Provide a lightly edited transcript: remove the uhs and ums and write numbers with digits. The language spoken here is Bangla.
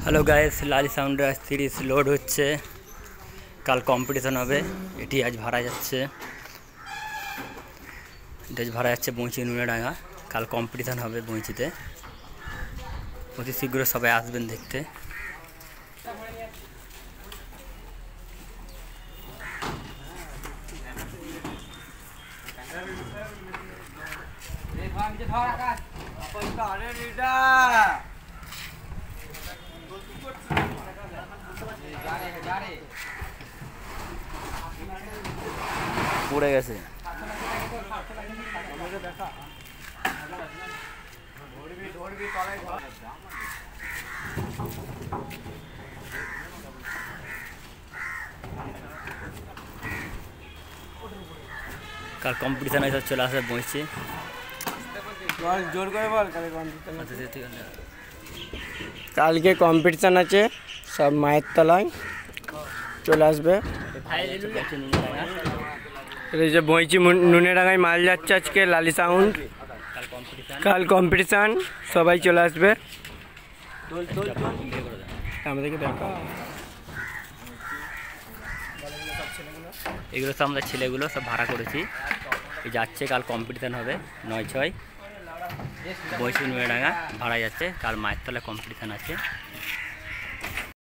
হ্যালো গাইস, লালি সাউন্ডের 30 লোড হচ্ছে। কাল কম্পিটিশন হবে। এটি আজ ভাড়া যাচ্ছে। এটা আজ ভাড়া যাচ্ছে বঁইচি নুনেডাঙ্গা। কাল কম্পিটিশন হবে বঁইচিতে। অতি শীঘ্র সবাই আসবেন দেখতে। পড়ে গেছে। কাল কম্পিটিশন আছে, চলে আসবে বঁইচি। জোর করে বল কালকে কম্পিটিশন আছে, সব মায়ের তলায় চলে আসবে। এই যে বঁইচি নুনেডাঙ্গায় মাল যাচ্ছে আজকে লালি সাউন্ড। কাল কম্পিটিশন, সবাই চলে আসবে। আমাদেরকে দেখা এগুলো সব আমরা ছেলেগুলো সব ভাড়া করেছি। এই যাচ্ছে, কাল কম্পিটিশান হবে 9-6 বঁইচি নুনেডাঙ্গা ভাড়া যাচ্ছে। কাল মায়ের তলায় কম্পিটিশান আছে।